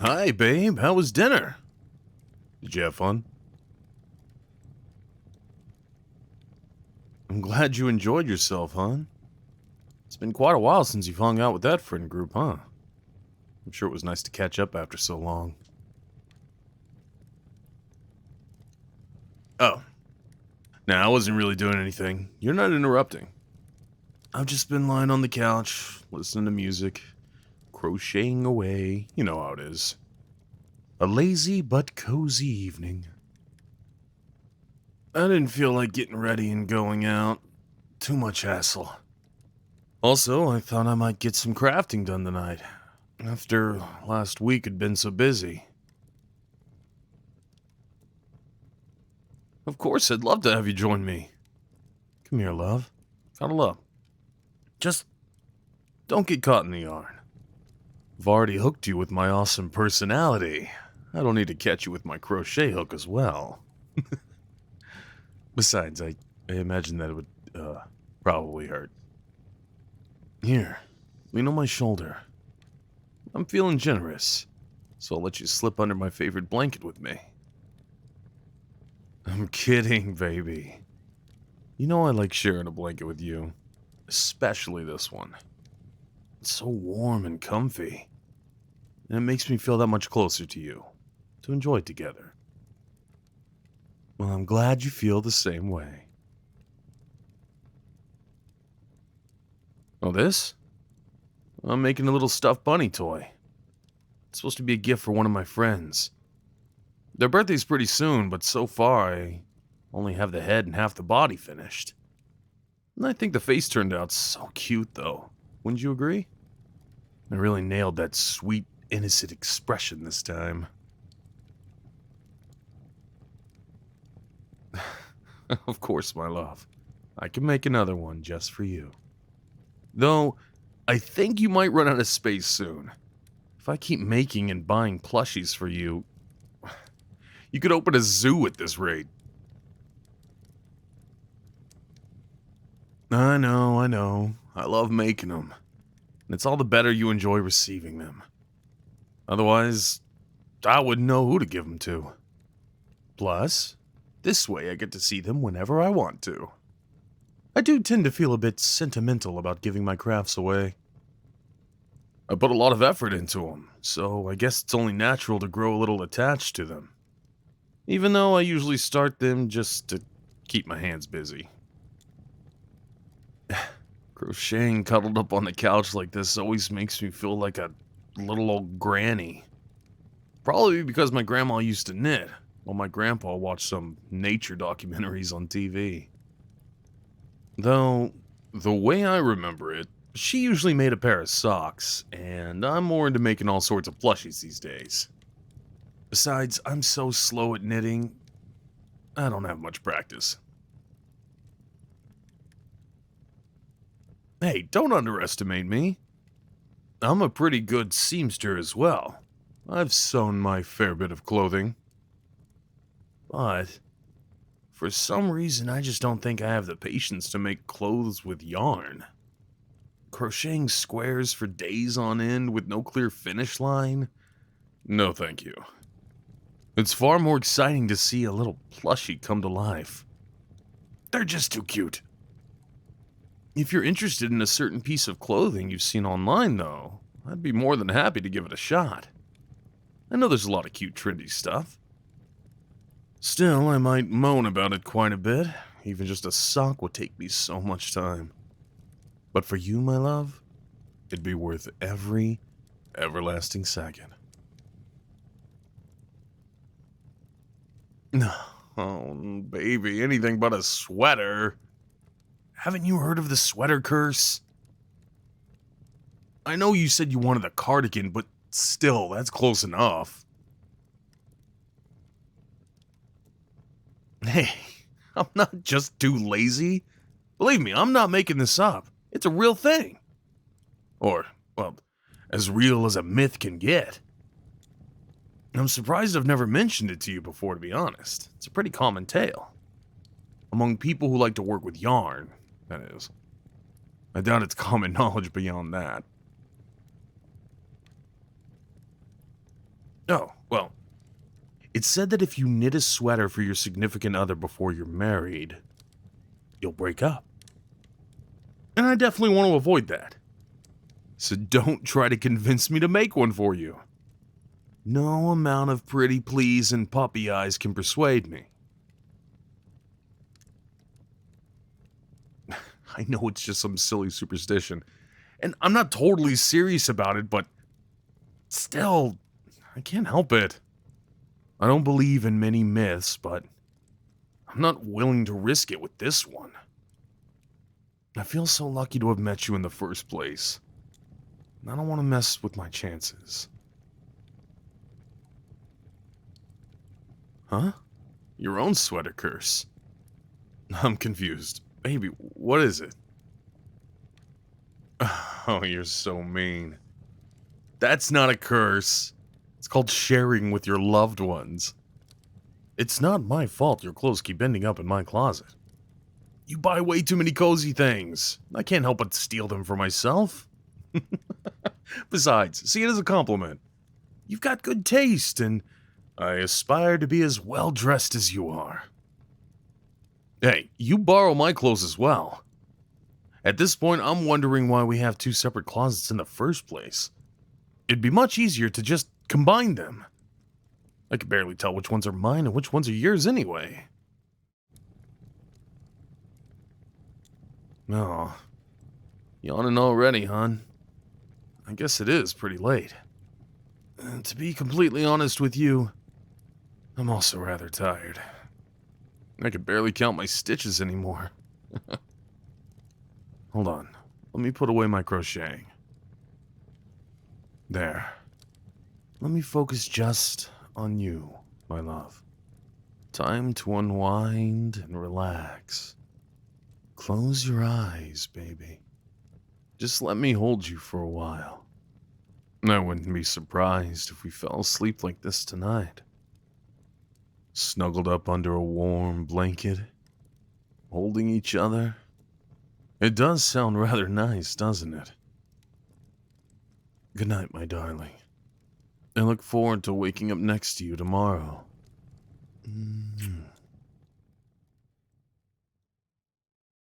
Hi, babe. How was dinner? Did you have fun? I'm glad you enjoyed yourself, hon. It's been quite a while since you've hung out with that friend group, huh? I'm sure it was nice to catch up after so long. Oh. Nah, I wasn't really doing anything. You're not interrupting. I've just been lying on the couch, listening to music, crocheting away. You know how it is. A lazy but cozy evening. I didn't feel like getting ready and going out. Too much hassle. Also, I thought I might get some crafting done tonight, after last week had been so busy. Of course, I'd love to have you join me. Come here, love. Cuddle up. Just don't get caught in the yarn. I've already hooked you with my awesome personality. I don't need to catch you with my crochet hook as well. Besides, I imagine that it would, probably hurt. Here, lean on my shoulder. I'm feeling generous, so I'll let you slip under my favorite blanket with me. I'm kidding, baby. You know I like sharing a blanket with you, especially this one. It's so warm and comfy, and it makes me feel that much closer to you, to enjoy it together. Well, I'm glad you feel the same way. Oh, this? I'm making a little stuffed bunny toy. It's supposed to be a gift for one of my friends. Their birthday's pretty soon, but so far I only have the head and half the body finished. And I think the face turned out so cute, though. Wouldn't you agree? I really nailed that sweet, innocent expression this time. Of course, my love. I can make another one just for you. Though, I think you might run out of space soon. If I keep making and buying plushies for you, you could open a zoo at this rate. I know. I love making them. And it's all the better you enjoy receiving them. Otherwise, I wouldn't know who to give them to. Plus, this way I get to see them whenever I want to. I do tend to feel a bit sentimental about giving my crafts away. I put a lot of effort into them, so I guess it's only natural to grow a little attached to them. Even though I usually start them just to keep my hands busy. Crocheting cuddled up on the couch like this always makes me feel like a little old granny. Probably because my grandma used to knit, while my grandpa watched some nature documentaries on TV. Though, the way I remember it, she usually made a pair of socks, and I'm more into making all sorts of plushies these days. Besides, I'm so slow at knitting, I don't have much practice. Hey, don't underestimate me. I'm a pretty good seamster as well. I've sewn my fair bit of clothing. But, for some reason, I just don't think I have the patience to make clothes with yarn. Crocheting squares for days on end with no clear finish line? No, thank you. It's far more exciting to see a little plushie come to life. They're just too cute. If you're interested in a certain piece of clothing you've seen online, though, I'd be more than happy to give it a shot. I know there's a lot of cute, trendy stuff. Still, I might moan about it quite a bit. Even just a sock would take me so much time. But for you, my love, it'd be worth every everlasting second. Oh, baby, anything but a sweater. Haven't you heard of the sweater curse? I know you said you wanted a cardigan, but still, that's close enough. Hey, I'm not just too lazy. Believe me, I'm not making this up. It's a real thing. Or, well, as real as a myth can get. I'm surprised I've never mentioned it to you before, to be honest. It's a pretty common tale. Among people who like to work with yarn, that is. I doubt it's common knowledge beyond that. Well, it's said that if you knit a sweater for your significant other before you're married, you'll break up. And I definitely want to avoid that. So don't try to convince me to make one for you. No amount of pretty please and puppy eyes can persuade me. I know it's just some silly superstition, and I'm not totally serious about it, but still, I can't help it. I don't believe in many myths, but I'm not willing to risk it with this one. I feel so lucky to have met you in the first place. I don't want to mess with my chances. Huh? Your own sweater curse? I'm confused. Baby, what is it? Oh, you're so mean. That's not a curse. It's called sharing with your loved ones. It's not my fault your clothes keep ending up in my closet. You buy way too many cozy things. I can't help but steal them for myself. Besides, see it as a compliment. You've got good taste, and I aspire to be as well dressed as you are. Hey, you borrow my clothes as well. At this point, I'm wondering why we have two separate closets in the first place. It'd be much easier to just combine them. I can barely tell which ones are mine and which ones are yours anyway. Oh, yawning already, hon. I guess it is pretty late. And to be completely honest with you, I'm also rather tired. I can barely count my stitches anymore. Hold on, let me put away my crocheting. There. Let me focus just on you, my love. Time to unwind and relax. Close your eyes, baby. Just let me hold you for a while. I wouldn't be surprised if we fell asleep like this tonight. Snuggled up under a warm blanket, holding each other. It does sound rather nice, doesn't it? Good night, my darling. I look forward to waking up next to you tomorrow.